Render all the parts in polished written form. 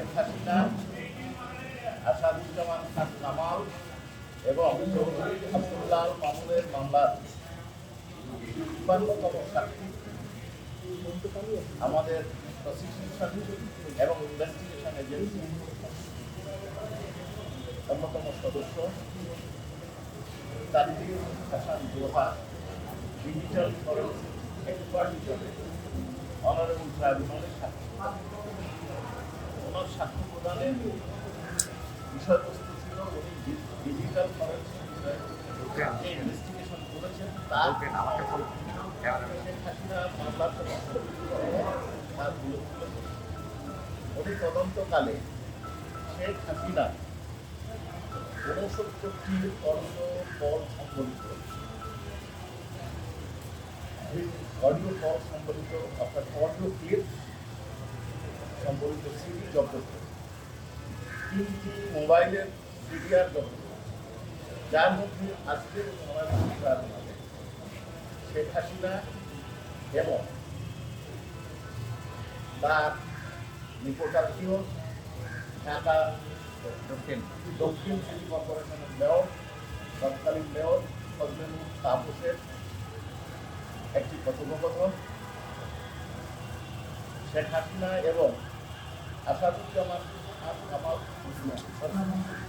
শেখ হাসিনা, আসাদুজ্জামান খান কামাল এবং চৌধুরী আব্দুল্লাহ মামুনের মামলার ৫২তম সাক্ষী আমাদের প্রসিকিউশন এবং ইনভেস্টিগেশন এজেন্সি অন্যতম সদস্য Tanvir Hasan Joha digital forensic expert হিসেবে অনারেবল ট্রাইব্যুনালের সাক্ষী। ওনার সাক্ষ্য প্রদানের বিষয়বস্তু ছিল উনি ডিজিটাল ফরেন্সিক যে ইনভেস্টিগেশন করেছেন তার শেখ হাসিনা মামলার তার উনি তদন্তকালে শেখ হাসিনা ৬৯টি অডিও কল সম্বলিত অর্থাৎ অডিও ক্লিপ সম্বলিত সিডি জব্দ করে, 3টি মোবাইলের সিডিআর জব্দ করে, যার মধ্যে আজকের শেখ হাসিনা এবং তার নিকটাত্মীয় ঢাকা দক্ষিণ সিটি কর্পোরেশনের মেয়র, তৎকালীন মেয়র ফজলুল তাপসের একটি কথোপকথন, শেখ হাসিনা এবং আসাদুজ্জামান খান কামাল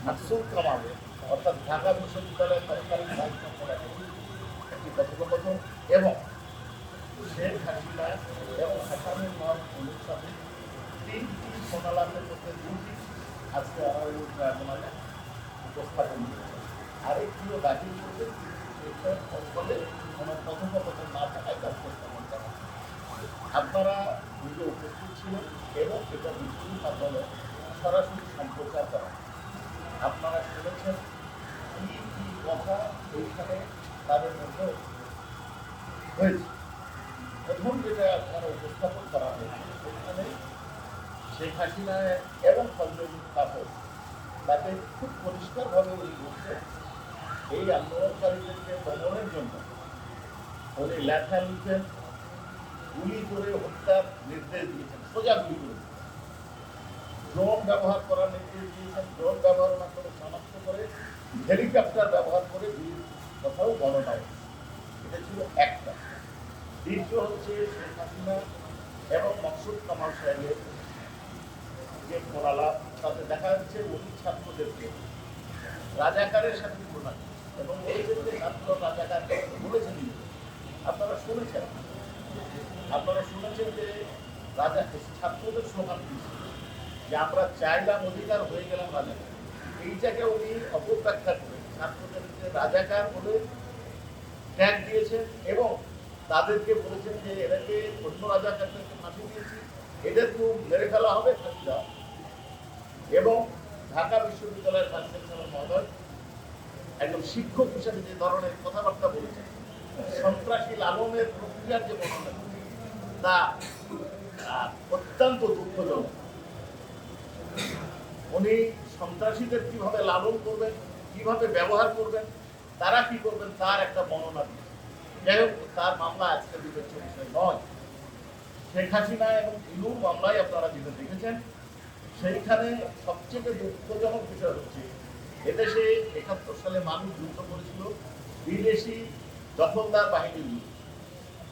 মাকসুদ কামালের অর্থাৎ ঢাকা বিশ্ববিদ্যালয়ের তৎকালীন ভাইস চ্যান্সেলরের একটি কথোপকথন এবং শেখ হাসিনা এবং হাসানুল মাহমুদের সাথে 3টি ফোনালাপের মধ্যে 2টি আজকে অনারেবল ট্রাইব্যুনালে উপস্থাপন করেছে। আরেকটিও দাখিল করেছে, সেটার ফলে কোনো কথোপকথন না থাকায় তার উপস্থাপন করা। আপনারা নিজে উপস্থিত ছিলেন এবং সেটা বিদ্যুৎ মাধ্যমে সরাসরি সম্প্রচার করা। আপনারা শুনেছেন কি কি কথা এইখানে তাদের মধ্যে হয়েছে। প্রথম যেটা আপনারা উপস্থাপন করা হয়েছে সেখানে শেখ হাসিনা এবং ফজলুল তাপস তাকে খুব পরিষ্কারভাবে উনি বলছেন এই আন্দোলনকারীদেরকে দমনের জন্য উনি লেখা লিখেন, গুলি করে হত্যার নির্দেশ দিয়েছেন, সোজা গুলি করে ড্রোন ব্যবহার করার নির্দেশ দিয়েছেন, ড্রোন ব্যবহার না করে শনাক্ত করে হেলিকপ্টার ব্যবহার করে গুলির কথাও বর্ণনা হয়েছে। এটা ছিল একটা। দ্বিতীয় হচ্ছে শেখ হাসিনা এবং মাকসুদ কামাল সাহেবের যে ফোনালাপ, তাতে দেখা যাচ্ছে উনি ছাত্রদেরকে রাজাকারের সাথে তুলনা এবং এই ক্ষেত্রে ছাত্র রাজাকার বলেছেন। আপনারা শুনেছেন যে রাজা ছাত্রদের স্লোগান দিয়েছিল যে আমরা চাইলাম অধিকার হয়ে গেলাম রাজাকার। এইটাকে উনি অপব্যাখ্যা করে ছাত্রদেরকে রাজাকার বলে ট্যাগ দিয়েছেন এবং তাদেরকে বলেছেন যে এদেরকে অন্য রাজাকারদেরকে ফাঁসি দিয়েছি, এদেরকেও মেরে ফেলা হবে, ফাঁসি দেওয়া। এবং ঢাকা বিশ্ববিদ্যালয়ের ভাইস চ্যান্সেলর মহোদয় একজন শিক্ষক হিসেবে যে ধরনের কথাবার্তা বলেছেন, সন্ত্রাসী লালনের প্রক্রিয়ার যে বর্ণনা তা অত্যন্ত দুঃখজনক। উনি সন্ত্রাসীদের কিভাবে লালন করবেন, কিভাবে ব্যবহার করবেন, তারা কি করবেন তার একটা বর্ণনা দিয়েছে। যাই হোক, তার মামলা আজকে বিবেচ্য বিষয় নয়। শেখ হাসিনা এবং ইনুর মামলায় আপনারা যেটা দেখেছেন, সেইখানে সবচেয়ে দুঃখজনক বিষয় হচ্ছে এদেশে ৭১ সালে মানুষ যুদ্ধ করেছিল বিদেশি দখলদার বাহিনীর বিরুদ্ধে,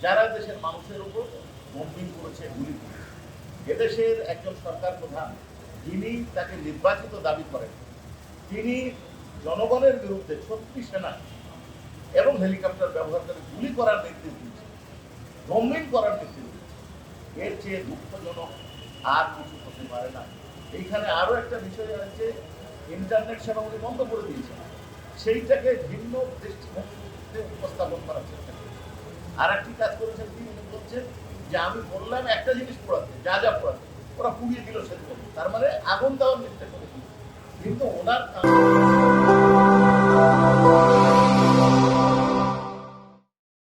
যারা দেশের মানুষের উপর বোম্বিং করেছে, গুলি করেছে। এদেশের একজন সরকার প্রধান যিনি তাকে নির্বাচিত দাবি করেন, তিনি জনগণের বিরুদ্ধে 36 সেনা এবং হেলিকপ্টার ব্যবহার করে গুলি করার নির্দেশ দিয়েছে, বোম্বিং করার নির্দেশ দিয়েছে। এর চেয়ে দুঃখজনক আর কিছু হতে পারে না। এইখানে আরো একটা বিষয় আছে, ইন্টারনেট সেবা উনি বন্ধ করে দিয়েছেন, সেইটাকে ভিন্ন দৃষ্টিভঙ্গিতে উপস্থাপন করার চেষ্টা করেছে। আর একটি কাজ করেছেন, তিনি বলছেন যে আমি বললাম একটা জিনিস পড়াতে, যা যা পড়াতে ওরা পুড়িয়ে দিল সেটা, তার মানে আগুন দেওয়ার নির্দেশ করে দিল। কিন্তু ওনার